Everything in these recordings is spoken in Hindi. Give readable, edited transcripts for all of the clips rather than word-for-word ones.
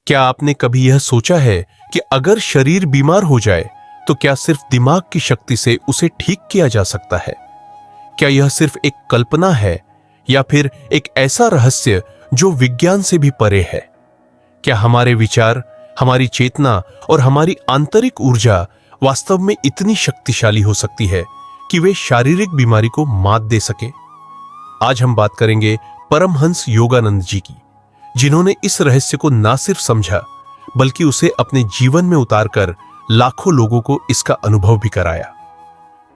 क्या आपने कभी यह सोचा है कि अगर शरीर बीमार हो जाए तो क्या सिर्फ दिमाग की शक्ति से उसे ठीक किया जा सकता है? क्या यह सिर्फ एक कल्पना है या फिर एक ऐसा रहस्य जो विज्ञान से भी परे है? क्या हमारे विचार, हमारी चेतना और हमारी आंतरिक ऊर्जा वास्तव में इतनी शक्तिशाली हो सकती है कि वे शारीरिक बीमारी को मात दे सके? आज हम बात करेंगे परमहंस योगानंद जी की, जिन्होंने इस रहस्य को ना सिर्फ समझा बल्कि उसे अपने जीवन में उतारकर लाखों लोगों को इसका अनुभव भी कराया।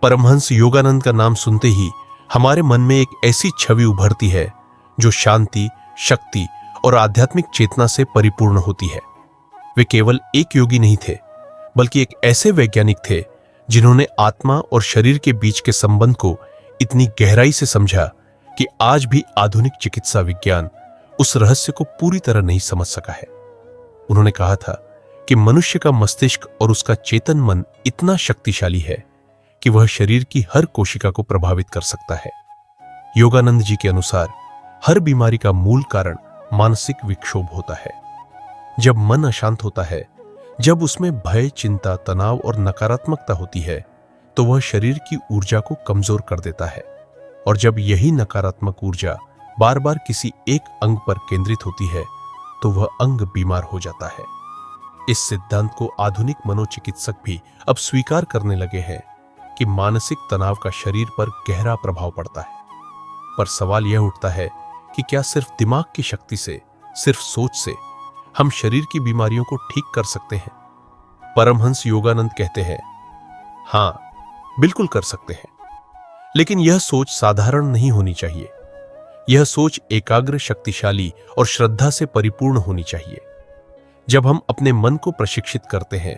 परमहंस योगानंद का नाम सुनते ही हमारे मन में एक ऐसी छवि उभरती है जो शांति, शक्ति और आध्यात्मिक चेतना से परिपूर्ण होती है। वे केवल एक योगी नहीं थे, बल्कि एक ऐसे वैज्ञानिक थे जिन्होंने आत्मा और शरीर के बीच के संबंध को इतनी गहराई से समझा कि आज भी आधुनिक चिकित्सा विज्ञान उस रहस्य को पूरी तरह नहीं समझ सका है। उन्होंने कहा था कि मनुष्य का मस्तिष्क और उसका चेतन मन इतना शक्तिशाली है कि वह शरीर की हर कोशिका को प्रभावित कर सकता है। योगानंद जी के अनुसार हर बीमारी का मूल कारण मानसिक विक्षोभ होता है। जब मन अशांत होता है, जब उसमें भय, चिंता, तनाव और नकारात्मकता होती है, तो वह शरीर की ऊर्जा को कमजोर कर देता है। और जब यही नकारात्मक ऊर्जा बार बार किसी एक अंग पर केंद्रित होती है, तो वह अंग बीमार हो जाता है। इस सिद्धांत को आधुनिक मनोचिकित्सक भी अब स्वीकार करने लगे हैं कि मानसिक तनाव का शरीर पर गहरा प्रभाव पड़ता है। पर सवाल यह उठता है कि क्या सिर्फ दिमाग की शक्ति से, सिर्फ सोच से हम शरीर की बीमारियों को ठीक कर सकते हैं? परमहंस योगानंद कहते हैं, हां, बिल्कुल कर सकते हैं, लेकिन यह सोच साधारण नहीं होनी चाहिए। यह सोच एकाग्र, शक्तिशाली और श्रद्धा से परिपूर्ण होनी चाहिए। जब हम अपने मन को प्रशिक्षित करते हैं,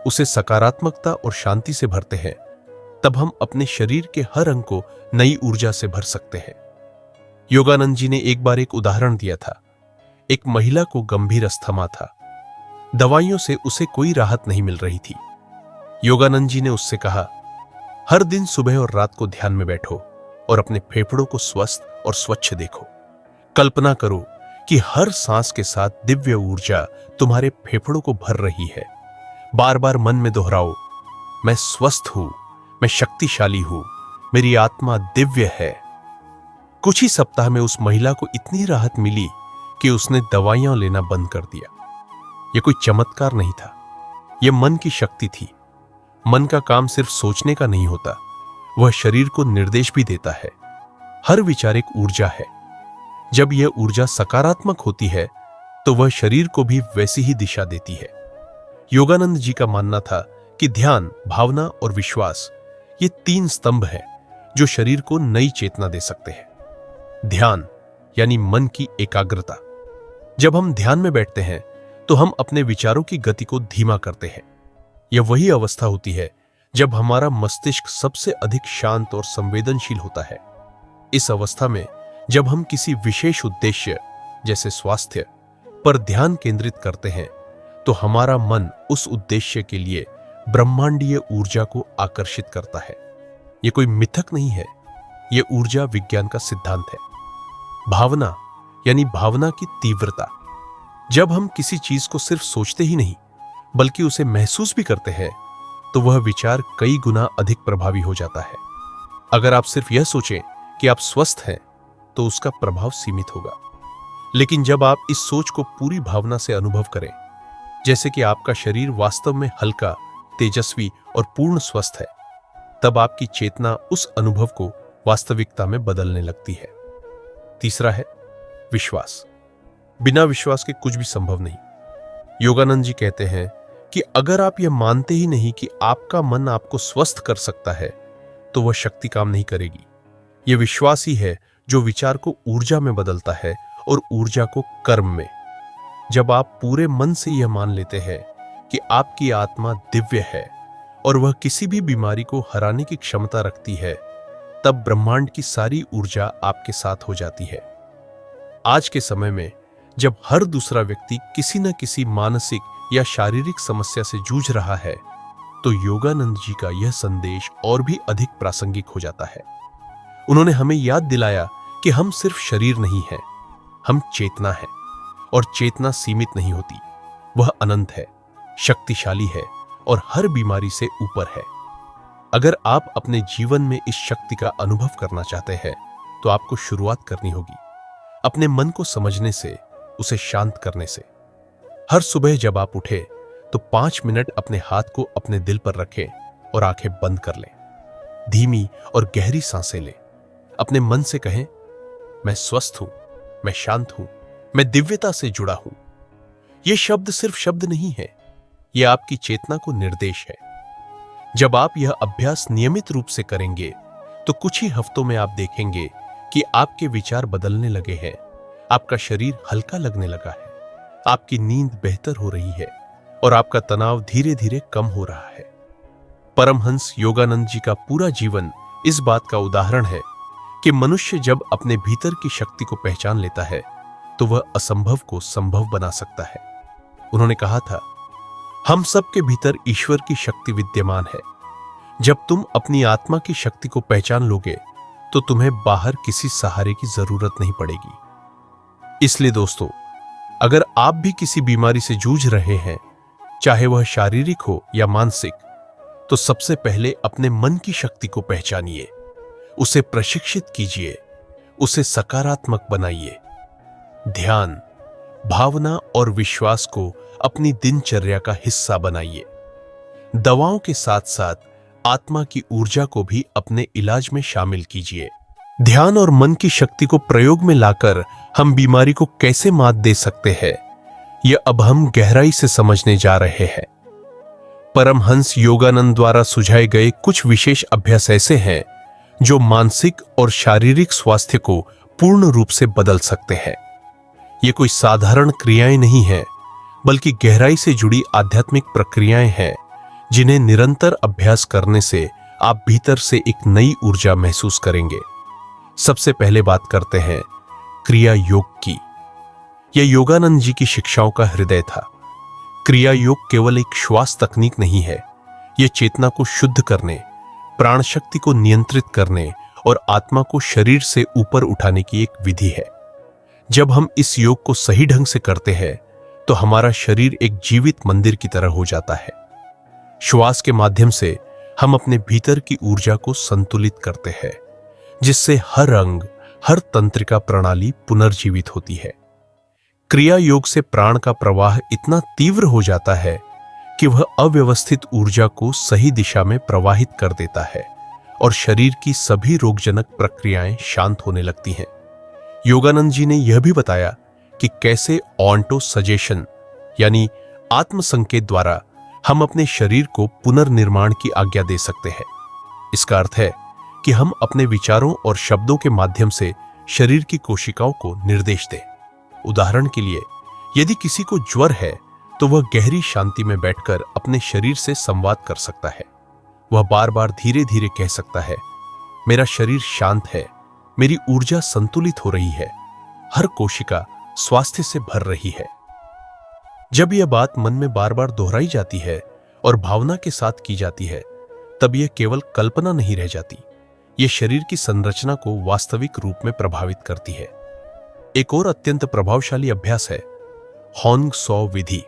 उसे सकारात्मकता और शांति से भरते हैं, तब हम अपने शरीर के हर अंग को नई ऊर्जा से भर सकते हैं। योगानंद जी ने एक बार एक उदाहरण दिया था। एक महिला को गंभीर अस्थमा था। दवाइयों से उसे कोई राहत नहीं मिल रही थी। योगानंद जी ने उससे कहा, हर दिन सुबह और रात को ध्यान में बैठो और अपने फेफड़ों को स्वस्थ और स्वच्छ देखो। कल्पना करो कि हर सांस के साथ दिव्य ऊर्जा तुम्हारे फेफड़ों को भर रही है। बार बार मन में दोहराओ, मैं स्वस्थ हूं, मैं शक्तिशाली हूं, मेरी आत्मा दिव्य है। कुछ ही सप्ताह में उस महिला को इतनी राहत मिली कि उसने दवाइयां लेना बंद कर दिया। यह कोई चमत्कार नहीं था, यह मन की शक्ति थी। मन का काम सिर्फ सोचने का नहीं होता, वह शरीर को निर्देश भी देता है। हर विचार एक ऊर्जा है। जब यह ऊर्जा सकारात्मक होती है तो वह शरीर को भी वैसी ही दिशा देती है। योगानंद जी का मानना था कि ध्यान, भावना और विश्वास, ये तीन स्तंभ हैं जो शरीर को नई चेतना दे सकते हैं। ध्यान यानी मन की एकाग्रता। जब हम ध्यान में बैठते हैं तो हम अपने विचारों की गति को धीमा करते हैं। यह वही अवस्था होती है जब हमारा मस्तिष्क सबसे अधिक शांत और संवेदनशील होता है। इस अवस्था में जब हम किसी विशेष उद्देश्य, जैसे स्वास्थ्य, पर ध्यान केंद्रित करते हैं, तो हमारा मन उस उद्देश्य के लिए ब्रह्मांडीय ऊर्जा को आकर्षित करता है। यह कोई मिथक नहीं है, यह ऊर्जा विज्ञान का सिद्धांत है। भावना यानी भावना की तीव्रता। जब हम किसी चीज को सिर्फ सोचते ही नहीं बल्कि उसे महसूस भी करते हैं, तो वह विचार कई गुना अधिक प्रभावी हो जाता है। अगर आप सिर्फ यह सोचें कि आप स्वस्थ हैं, तो उसका प्रभाव सीमित होगा। लेकिन जब आप इस सोच को पूरी भावना से अनुभव करें, जैसे कि आपका शरीर वास्तव में हल्का, तेजस्वी और पूर्ण स्वस्थ है, तब आपकी चेतना उस अनुभव को वास्तविकता में बदलने लगती है। तीसरा है विश्वास। बिना विश्वास के कुछ भी संभव नहीं। योगानंद जी कहते हैं कि अगर आप यह मानते ही नहीं कि आपका मन आपको स्वस्थ कर सकता है, तो वह शक्ति काम नहीं करेगी। यह विश्वास ही है जो विचार को ऊर्जा में बदलता है और ऊर्जा को कर्म में। जब आप पूरे मन से यह मान लेते हैं कि आपकी आत्मा दिव्य है और वह किसी भी बीमारी को हराने की क्षमता रखती है, तब ब्रह्मांड की सारी ऊर्जा आपके साथ हो जाती है। आज के समय में जब हर दूसरा व्यक्ति किसी न किसी मानसिक या शारीरिक समस्या से जूझ रहा है, तो योगानंद जी का यह संदेश और भी अधिक प्रासंगिक हो जाता है। उन्होंने हमें याद दिलाया कि हम सिर्फ शरीर नहीं हैं, हम चेतना हैं, और चेतना सीमित नहीं होती। वह अनंत है, शक्तिशाली है और हर बीमारी से ऊपर है। अगर आप अपने जीवन में इस शक्ति का अनुभव करना चाहते हैं तो आपको शुरुआत करनी होगी अपने मन को समझने से, उसे शांत करने से। हर सुबह जब आप उठे तो 5 मिनट अपने हाथ को अपने दिल पर रखें और आंखें बंद कर लें। धीमी और गहरी सांसें लें। अपने मन से कहें, मैं स्वस्थ हूं, मैं शांत हूं, मैं दिव्यता से जुड़ा हूं। ये शब्द सिर्फ शब्द नहीं है, यह आपकी चेतना को निर्देश है। जब आप यह अभ्यास नियमित रूप से करेंगे तो कुछ ही हफ्तों में आप देखेंगे कि आपके विचार बदलने लगे हैं, आपका शरीर हल्का लगने लगा है, आपकी नींद बेहतर हो रही है और आपका तनाव धीरे धीरे कम हो रहा है। परमहंस योगानंद जी का पूरा जीवन इस बात का उदाहरण है कि मनुष्य जब अपने भीतर की शक्ति को पहचान लेता है तो वह असंभव को संभव बना सकता है। उन्होंने कहा था, हम सबके भीतर ईश्वर की शक्ति विद्यमान है। जब तुम अपनी आत्मा की शक्ति को पहचान लोगे तो तुम्हें बाहर किसी सहारे की जरूरत नहीं पड़ेगी। इसलिए दोस्तों, अगर आप भी किसी बीमारी से जूझ रहे हैं, चाहे वह शारीरिक हो या मानसिक, तो सबसे पहले अपने मन की शक्ति को पहचानिए, उसे प्रशिक्षित कीजिए, उसे सकारात्मक बनाइए। ध्यान, भावना और विश्वास को अपनी दिनचर्या का हिस्सा बनाइए। दवाओं के साथ साथ आत्मा की ऊर्जा को भी अपने इलाज में शामिल कीजिए। ध्यान और मन की शक्ति को प्रयोग में लाकर हम बीमारी को कैसे मात दे सकते हैं, यह अब हम गहराई से समझने जा रहे हैं। परमहंस योगानंद द्वारा सुझाए गए कुछ विशेष अभ्यास ऐसे हैं जो मानसिक और शारीरिक स्वास्थ्य को पूर्ण रूप से बदल सकते हैं। ये कोई साधारण क्रियाएं नहीं हैं, बल्कि गहराई से जुड़ी आध्यात्मिक प्रक्रियाएं हैं जिन्हें निरंतर अभ्यास करने से आप भीतर से एक नई ऊर्जा महसूस करेंगे। सबसे पहले बात करते हैं क्रिया योग की। यह योगानंद जी की शिक्षाओं का हृदय था। क्रिया योग केवल एक श्वास तकनीक नहीं है, यह चेतना को शुद्ध करने, प्राण शक्ति को नियंत्रित करने और आत्मा को शरीर से ऊपर उठाने की एक विधि है। जब हम इस योग को सही ढंग से करते हैं तो हमारा शरीर एक जीवित मंदिर की तरह हो जाता है। श्वास के माध्यम से हम अपने भीतर की ऊर्जा को संतुलित करते हैं, जिससे हर अंग, हर तंत्रिका प्रणाली पुनर्जीवित होती है। क्रिया योग से प्राण का प्रवाह इतना तीव्र हो जाता है कि वह अव्यवस्थित ऊर्जा को सही दिशा में प्रवाहित कर देता है और शरीर की सभी रोगजनक प्रक्रियाएं शांत होने लगती हैं। योगानंद जी ने यह भी बताया कि कैसे ऑन्टो सजेशन यानी आत्म संकेत द्वारा हम अपने शरीर को पुनर्निर्माण की आज्ञा दे सकते हैं। इसका अर्थ है कि हम अपने विचारों और शब्दों के माध्यम से शरीर की कोशिकाओं को निर्देश दें। उदाहरण के लिए, यदि किसी को ज्वर है तो वह गहरी शांति में बैठकर अपने शरीर से संवाद कर सकता है। वह बार बार धीरे धीरे कह सकता है, मेरा शरीर शांत है, मेरी ऊर्जा संतुलित हो रही है, हर कोशिका स्वास्थ्य से भर रही है। जब यह बात मन में बार बार दोहराई जाती है और भावना के साथ की जाती है, तब यह केवल कल्पना नहीं रह जाती, यह शरीर की संरचना को वास्तविक रूप में प्रभावित करती है। एक और अत्यंत प्रभावशाली अभ्यास है होंग सौ विधि।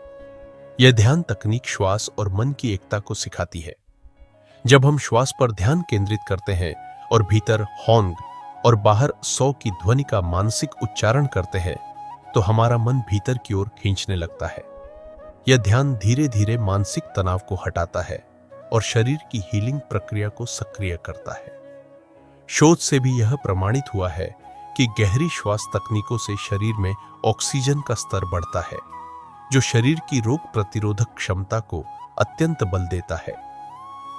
यह ध्यान तकनीक श्वास और मन की एकता को सिखाती है। जब हम श्वास पर ध्यान केंद्रित करते हैं और भीतर होंग और बाहर सौ की ध्वनि का मानसिक उच्चारण करते हैं, तो हमारा मन भीतर की ओर खींचने लगता है। यह ध्यान धीरे धीरे मानसिक तनाव को हटाता है और शरीर की हीलिंग प्रक्रिया को सक्रिय करता है। शोध से भी यह प्रमाणित हुआ है कि गहरी श्वास तकनीकों से शरीर में ऑक्सीजन का स्तर बढ़ता है, जो शरीर की रोग प्रतिरोधक क्षमता को अत्यंत बल देता है।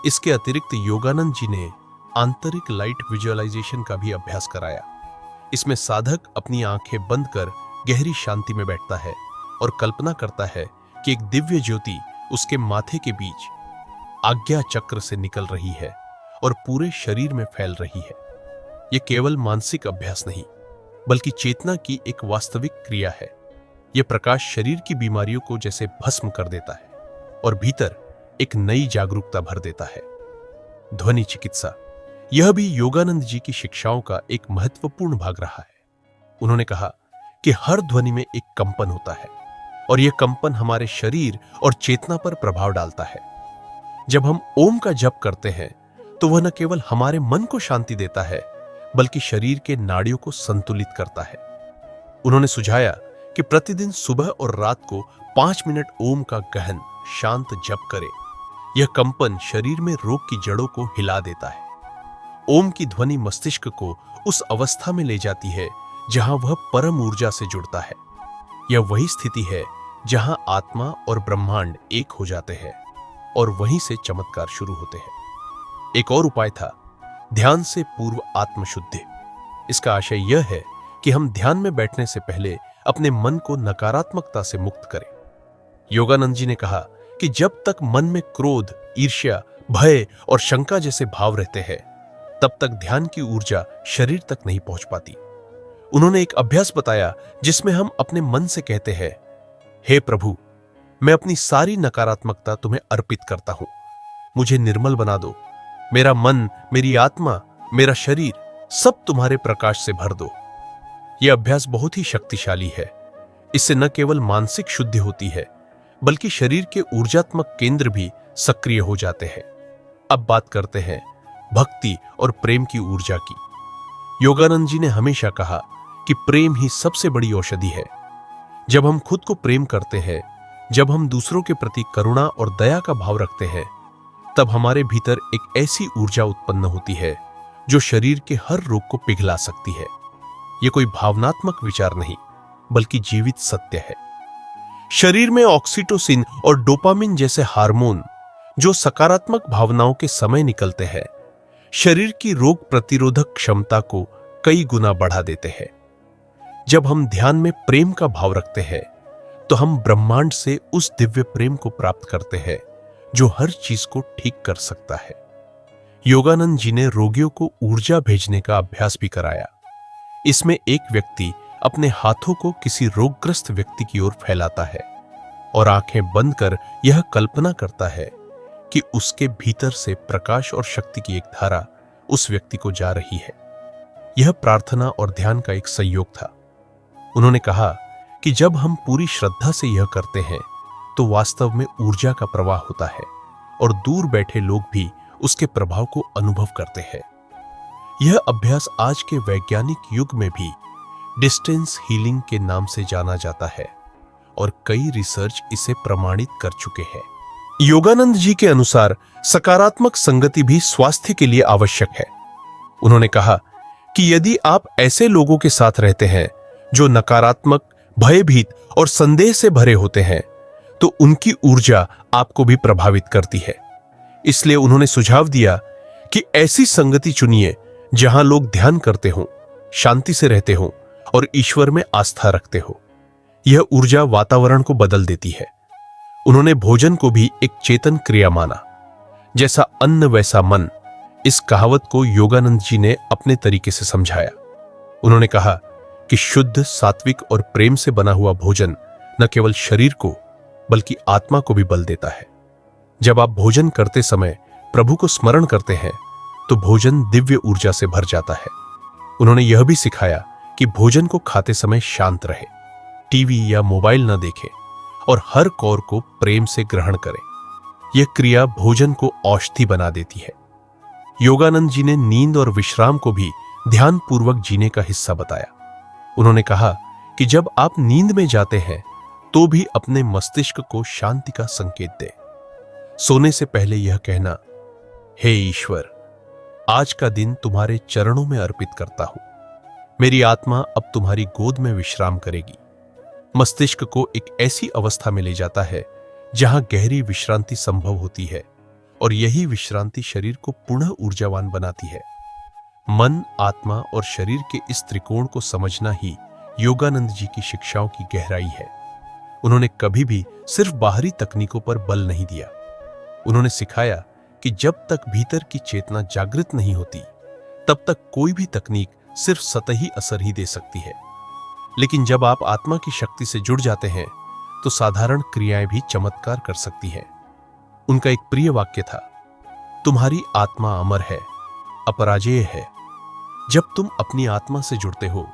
इसके अतिरिक्त योगानंद जी ने आंतरिक लाइट विजुअलाइजेशन का भी अभ्यास कराया। इसमें साधक अपनी आंखें बंद कर गहरी शांति में बैठता है और कल्पना करता है कि एक दिव्य ज्योति उसके माथे के बीच आज्ञा चक्र से निकल रही है और पूरे शरीर में फैल रही है। यह केवल मानसिक अभ्यास नहीं, बल्कि चेतना की एक वास्तविक क्रिया है। यह प्रकाश शरीर की बीमारियों को जैसे भस्म कर देता है और भीतर एक नई जागरूकता भर देता है। ध्वनि चिकित्सा, यह भी योगानंद जी की शिक्षाओं का एक महत्वपूर्ण भाग रहा है। उन्होंने कहा कि हर ध्वनि में एक कंपन होता है और यह कंपन हमारे शरीर और चेतना पर प्रभाव डालता है। जब हम ओम का जप करते हैं तो वह न केवल हमारे मन को शांति देता है बल्कि शरीर के नाड़ियों को संतुलित करता है। उन्होंने सुझाया कि प्रतिदिन सुबह और रात को 5 मिनट ओम का गहन शांत जप करें। यह कंपन शरीर में रोग की जड़ों को हिला देता है। ओम की ध्वनि मस्तिष्क को उस अवस्था में ले जाती है जहां वह परम ऊर्जा से जुड़ता है। यह वही स्थिति है जहां आत्मा और ब्रह्मांड एक हो जाते हैं और वहीं से चमत्कार शुरू होते हैं। एक और उपाय था ध्यान से पूर्व आत्मशुद्धि। इसका आशय यह है कि हम ध्यान में बैठने से पहले अपने मन को नकारात्मकता से मुक्त करें। योगानंद जी ने कहा कि जब तक मन में क्रोध, ईर्ष्या, भय और शंका जैसे भाव रहते हैं तब तक ध्यान की ऊर्जा शरीर तक नहीं पहुंच पाती। उन्होंने एक अभ्यास बताया जिसमें हम अपने मन से कहते हैं, हे प्रभु, मैं अपनी सारी नकारात्मकता तुम्हें अर्पित करता हूं। मुझे निर्मल बना दो। मेरा मन, मेरी आत्मा, मेरा शरीर सब तुम्हारे प्रकाश से भर दो। यह अभ्यास बहुत ही शक्तिशाली है। इससे न केवल मानसिक शुद्धि होती है बल्कि शरीर के ऊर्जात्मक केंद्र भी सक्रिय हो जाते हैं। अब बात करते हैं भक्ति और प्रेम की ऊर्जा की। योगानंद जी ने हमेशा कहा कि प्रेम ही सबसे बड़ी औषधि है। जब हम खुद को प्रेम करते हैं, जब हम दूसरों के प्रति करुणा और दया का भाव रखते हैं, तब हमारे भीतर एक ऐसी ऊर्जा उत्पन्न होती है जो शरीर के हर रोग को पिघला सकती है। यह कोई भावनात्मक विचार नहीं बल्कि जीवित सत्य है। शरीर में ऑक्सीटोसिन और डोपामिन जैसे हार्मोन जो सकारात्मक भावनाओं के समय निकलते हैं, शरीर की रोग प्रतिरोधक क्षमता को कई गुना बढ़ा देते हैं। जब हम ध्यान में प्रेम का भाव रखते हैं तो हम ब्रह्मांड से उस दिव्य प्रेम को प्राप्त करते हैं जो हर चीज को ठीक कर सकता है। योगानंद जी ने रोगियों को ऊर्जा भेजने का अभ्यास भी कराया। इसमें एक व्यक्ति अपने हाथों को किसी रोगग्रस्त व्यक्ति की ओर फैलाता है और आंखें बंद कर यह कल्पना करता है कि उसके भीतर से प्रकाश और शक्ति की एक धारा उस व्यक्ति को जा रही है। यह प्रार्थना और ध्यान का एक संयोग था। उन्होंने कहा कि जब हम पूरी श्रद्धा से यह करते हैं तो वास्तव में ऊर्जा का प्रवाह होता है और दूर बैठे लोग भी उसके प्रभाव को अनुभव करते हैं। यह अभ्यास आज के वैज्ञानिक युग में भी डिस्टेंस हीलिंग के नाम से जाना जाता है और कई रिसर्च इसे प्रमाणित कर चुके हैं। योगानंद जी के अनुसार सकारात्मक संगति भी स्वास्थ्य के लिए आवश्यक है। उन्होंने कहा कि यदि आप ऐसे लोगों के साथ रहते हैं जो नकारात्मक, भयभीत और संदेह से भरे होते हैं तो उनकी ऊर्जा आपको भी प्रभावित करती है। इसलिए उन्होंने सुझाव दिया कि ऐसी संगति चुनिए जहां लोग ध्यान करते हों, शांति से रहते हों और ईश्वर में आस्था रखते हो। यह ऊर्जा वातावरण को बदल देती है। उन्होंने भोजन को भी एक चेतन क्रिया माना। जैसा अन्न वैसा मन, इस कहावत को योगानंद जी ने अपने तरीके से समझाया। उन्होंने कहा कि शुद्ध, सात्विक और प्रेम से बना हुआ भोजन न केवल शरीर को बल्कि आत्मा को भी बल देता है। जब आप भोजन करते समय प्रभु को स्मरण करते हैं तो भोजन दिव्य ऊर्जा से भर जाता है। उन्होंने यह भी सिखाया कि भोजन को खाते समय शांत रहे, टीवी या मोबाइल न देखें और हर कौर को प्रेम से ग्रहण करें। यह क्रिया भोजन को औषधि बना देती है। योगानंद जी ने नींद और विश्राम को भी ध्यानपूर्वक जीने का हिस्सा बताया। उन्होंने कहा कि जब आप नींद में जाते हैं तो भी अपने मस्तिष्क को शांति का संकेत दें। सोने से पहले यह कहना, हे ईश्वर, आज का दिन तुम्हारे चरणों में अर्पित करता हूं। मेरी आत्मा अब तुम्हारी गोद में विश्राम करेगी। मस्तिष्क को एक ऐसी अवस्था में ले जाता है जहां गहरी विश्रांति संभव होती है और यही विश्रांति शरीर को पुनः ऊर्जावान बनाती है। मन, आत्मा और शरीर के इस त्रिकोण को समझना ही योगानंद जी की शिक्षाओं की गहराई है। उन्होंने कभी भी सिर्फ बाहरी तकनीकों पर बल नहीं दिया। उन्होंने सिखाया कि जब तक भीतर की चेतना जागृत नहीं होती तब तक कोई भी तकनीक सिर्फ सतही असर ही दे सकती है, लेकिन जब आप आत्मा की शक्ति से जुड़ जाते हैं तो साधारण क्रियाएं भी चमत्कार कर सकती हैं। उनका एक प्रिय वाक्य था, तुम्हारी आत्मा अमर है, अपराजेय है। जब तुम अपनी आत्मा से जुड़ते हो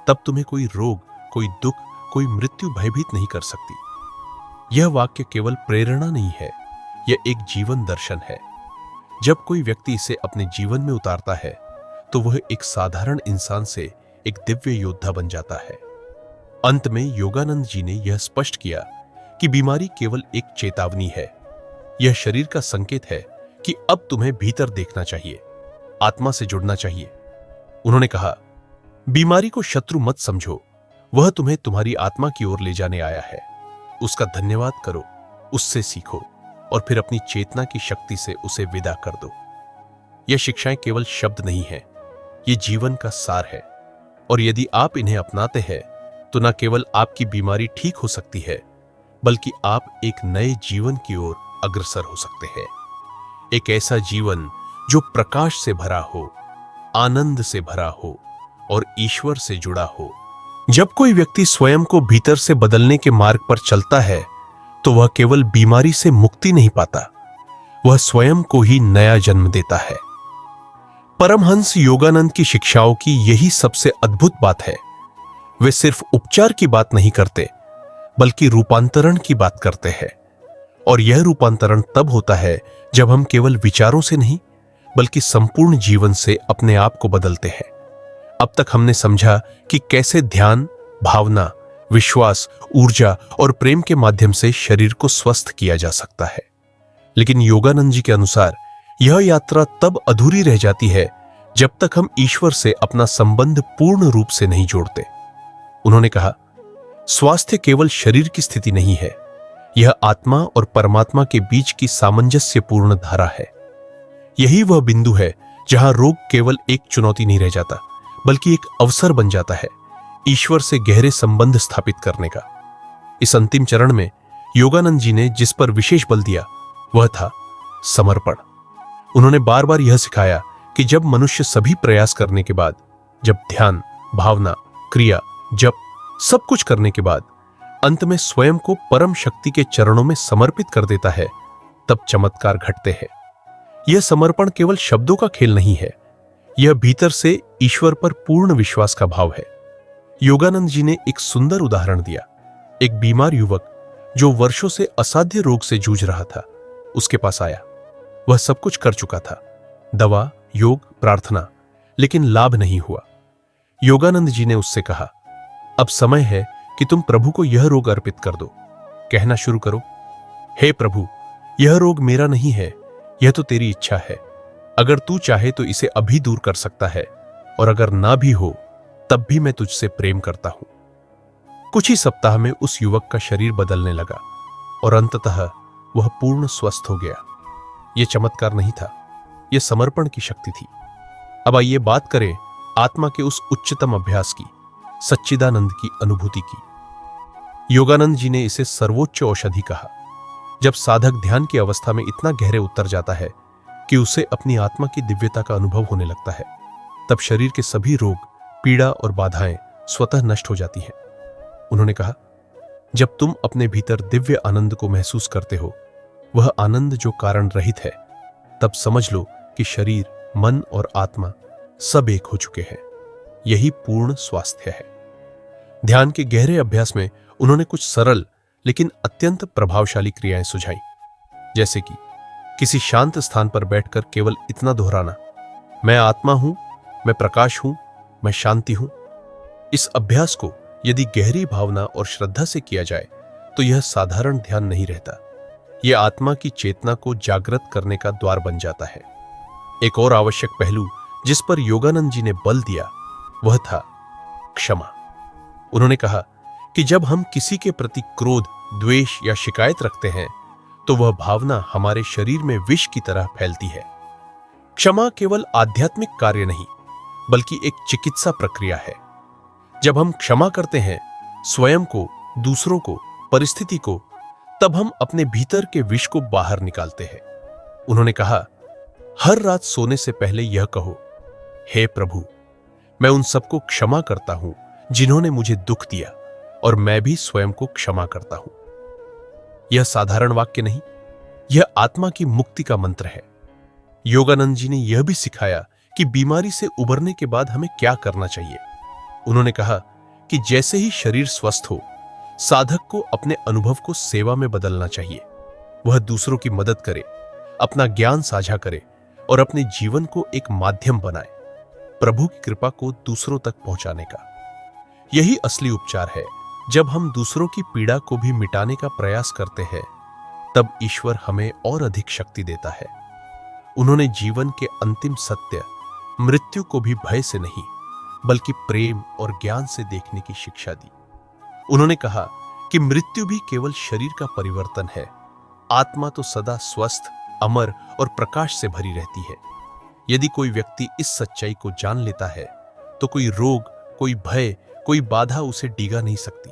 तब तुम्हें कोई रोग, कोई दुख, कोई मृत्यु भयभीत नहीं कर सकती। यह वाक्य केवल प्रेरणा नहीं है, यह एक जीवन दर्शन है। जब कोई व्यक्ति इसे अपने जीवन में उतारता है तो वह एक साधारण इंसान से एक दिव्य योद्धा बन जाता है। अंत में योगानंद जी ने यह स्पष्ट किया कि बीमारी केवल एक चेतावनी है। यह शरीर का संकेत है कि अब तुम्हें भीतर देखना चाहिए, आत्मा से जुड़ना चाहिए। उन्होंने कहा, बीमारी को शत्रु मत समझो, वह तुम्हें तुम्हारी आत्मा की ओर ले जाने आया है। उसका धन्यवाद करो, उससे सीखो और फिर अपनी चेतना की शक्ति से उसे विदा कर दो। यह शिक्षाएं केवल शब्द नहीं है, ये जीवन का सार है। और यदि आप इन्हें अपनाते हैं तो न केवल आपकी बीमारी ठीक हो सकती है, बल्कि आप एक नए जीवन की ओर अग्रसर हो सकते हैं। एक ऐसा जीवन जो प्रकाश से भरा हो, आनंद से भरा हो और ईश्वर से जुड़ा हो। जब कोई व्यक्ति स्वयं को भीतर से बदलने के मार्ग पर चलता है तो वह केवल बीमारी से मुक्ति नहीं पाता, वह स्वयं को ही नया जन्म देता है। परमहंस योगानंद की शिक्षाओं की यही सबसे अद्भुत बात है। वे सिर्फ उपचार की बात नहीं करते, बल्कि रूपांतरण की बात करते हैं। और यह रूपांतरण तब होता है जब हम केवल विचारों से नहीं, बल्कि संपूर्ण जीवन से अपने आप को बदलते हैं। अब तक हमने समझा कि कैसे ध्यान, भावना, विश्वास, ऊर्जा और प्रेम के माध्यम से शरीर को स्वस्थ किया जा सकता है। लेकिन योगानंद जी के अनुसार यह यात्रा तब अधूरी रह जाती है जब तक हम ईश्वर से अपना संबंध पूर्ण रूप से नहीं जोड़ते। उन्होंने कहा, स्वास्थ्य केवल शरीर की स्थिति नहीं है, यह आत्मा और परमात्मा के बीच की सामंजस्यपूर्ण धारा है। यही वह बिंदु है जहां रोग केवल एक चुनौती नहीं रह जाता, बल्कि एक अवसर बन जाता है ईश्वर से गहरे संबंध स्थापित करने का। इस अंतिम चरण में योगानंद जी ने जिस पर विशेष बल दिया वह था समर्पण। उन्होंने बार बार यह सिखाया कि जब मनुष्य सभी प्रयास करने के बाद, जब ध्यान, भावना, क्रिया, जप सब कुछ करने के बाद अंत में स्वयं को परम शक्ति के चरणों में समर्पित कर देता है, तब चमत्कार घटते हैं। यह समर्पण केवल शब्दों का खेल नहीं है, यह भीतर से ईश्वर पर पूर्ण विश्वास का भाव है। योगानंद जी ने एक सुंदर उदाहरण दिया। एक बीमार युवक जो वर्षों से असाध्य रोग से जूझ रहा था, उसके पास आया। वह सब कुछ कर चुका था, दवा, योग, प्रार्थना, लेकिन लाभ नहीं हुआ। योगानंद जी ने उससे कहा, अब समय है कि तुम प्रभु को यह रोग अर्पित कर दो। कहना शुरू करो, हे प्रभु, यह रोग मेरा नहीं है, यह तो तेरी इच्छा है। अगर तू चाहे तो इसे अभी दूर कर सकता है, और अगर ना भी हो तब भी मैं तुझसे प्रेम करता हूं। कुछ ही सप्ताह में उस युवक का शरीर बदलने लगा और अंततः वह पूर्ण स्वस्थ हो गया। यह चमत्कार नहीं था, यह समर्पण की शक्ति थी। अब आइए बात करें आत्मा के उस उच्चतम अभ्यास की, सच्चिदानंद की अनुभूति की। योगानंद जी ने इसे सर्वोच्च औषधि कहा। जब साधक ध्यान की अवस्था में इतना गहरे उतर जाता है कि उसे अपनी आत्मा की दिव्यता का अनुभव होने लगता है, तब शरीर के सभी रोग, पीड़ा और बाधाएं स्वतः नष्ट हो जाती हैं। उन्होंने कहा, जब तुम अपने भीतर दिव्य आनंद को महसूस करते हो, वह आनंद जो कारण रहित है, तब समझ लो कि शरीर, मन और आत्मा सब एक हो चुके हैं। यही पूर्ण स्वास्थ्य है। ध्यान के गहरे अभ्यास में उन्होंने कुछ सरल लेकिन अत्यंत प्रभावशाली क्रियाएं सुझाई, जैसे कि किसी शांत स्थान पर बैठकर केवल इतना दोहराना, मैं आत्मा हूं, मैं प्रकाश हूं, मैं शांति हूं। इस अभ्यास को यदि गहरी भावना और श्रद्धा से किया जाए तो यह साधारण ध्यान नहीं रहता, यह आत्मा की चेतना को जागृत करने का द्वार बन जाता है। एक और आवश्यक पहलू जिस पर योगानंद जी ने बल दिया वह था क्षमा। उन्होंने कहा कि जब हम किसी के प्रति क्रोध, द्वेष या शिकायत रखते हैं तो वह भावना हमारे शरीर में विष की तरह फैलती है। क्षमा केवल आध्यात्मिक कार्य नहीं, बल्कि एक चिकित्सा प्रक्रिया है। जब हम क्षमा करते हैं स्वयं को, दूसरों को, परिस्थिति को, तब हम अपने भीतर के विष को बाहर निकालते हैं। उन्होंने कहा, हर रात सोने से पहले यह कहो, हे प्रभु, मैं उन सबको क्षमा करता हूं जिन्होंने मुझे दुख दिया, और मैं भी स्वयं को क्षमा करता हूं। यह साधारण वाक्य नहीं, यह आत्मा की मुक्ति का मंत्र है। योगानंद जी ने यह भी सिखाया कि बीमारी से उबरने के बाद हमें क्या करना चाहिए। उन्होंने कहा कि जैसे ही शरीर स्वस्थ हो, साधक को अपने अनुभव को सेवा में बदलना चाहिए। वह दूसरों की मदद करे, अपना ज्ञान साझा करे और अपने जीवन को एक माध्यम बनाए प्रभु की कृपा को दूसरों तक पहुंचाने का। यही असली उपचार है। जब हम दूसरों की पीड़ा को भी मिटाने का प्रयास करते हैं, तब ईश्वर हमें और अधिक शक्ति देता है। उन्होंने जीवन के अंतिम सत्य, मृत्यु को भी भय से नहीं, बल्कि प्रेम और ज्ञान से देखने की शिक्षा दी। उन्होंने कहा कि मृत्यु भी केवल शरीर का परिवर्तन है, आत्मा तो सदा स्वस्थ, अमर और प्रकाश से भरी रहती है। यदि कोई व्यक्ति इस सच्चाई को जान लेता है, तो कोई रोग, कोई भय, कोई बाधा उसे डिगा नहीं सकती।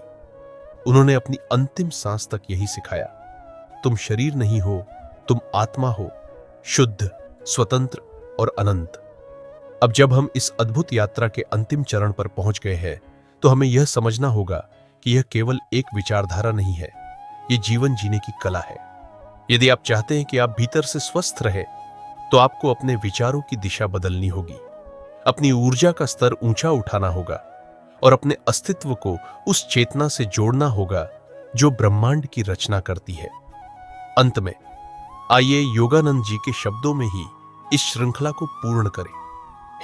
उन्होंने अपनी अंतिम सांस तक यही सिखाया, तुम शरीर नहीं हो, तुम आत्मा हो, शुद्ध, स्वतंत्र और अनंत। अब जब हम इस अद्भुत यात्रा के अंतिम चरण पर पहुंच गए हैं, तो हमें यह समझना होगा कि यह केवल एक विचारधारा नहीं है, यह जीवन जीने की कला है। यदि आप चाहते हैं कि आप भीतर से स्वस्थ रहे, तो आपको अपने विचारों की दिशा बदलनी होगी, अपनी ऊर्जा का स्तर ऊंचा उठाना होगा और अपने अस्तित्व को उस चेतना से जोड़ना होगा जो ब्रह्मांड की रचना करती है। अंत में आइए योगानंद जी के शब्दों में ही इस श्रृंखला को पूर्ण करें।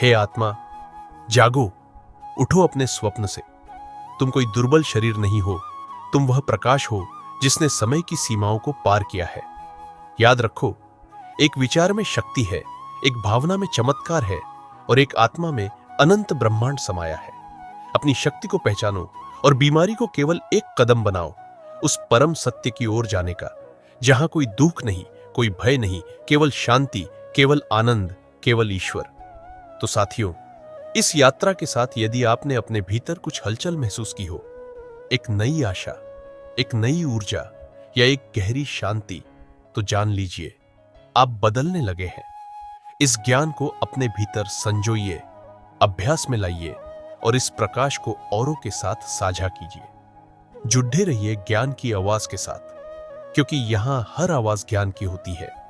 हे आत्मा, जागो, उठो अपने स्वप्न से। तुम कोई दुर्बल शरीर नहीं हो, तुम वह प्रकाश हो जिसने समय की सीमाओं को पार किया है। याद रखो, एक विचार में शक्ति है, एक भावना में चमत्कार है और एक आत्मा में अनंत ब्रह्मांड समाया है। अपनी शक्ति को पहचानो और बीमारी को केवल एक कदम बनाओ उस परम सत्य की ओर जाने का, जहां कोई दुख नहीं, कोई भय नहीं, केवल शांति, केवल आनंद, केवल ईश्वर। तो साथियों, इस यात्रा के साथ यदि आपने अपने भीतर कुछ हलचल महसूस की हो, एक नई आशा, एक नई ऊर्जा या एक गहरी शांति, तो जान लीजिए आप बदलने लगे हैं। इस ज्ञान को अपने भीतर संजोइए, अभ्यास में लाइए और इस प्रकाश को औरों के साथ साझा कीजिए। जुड़े रहिए ज्ञान की आवाज के साथ, क्योंकि यहां हर आवाज ज्ञान की होती है।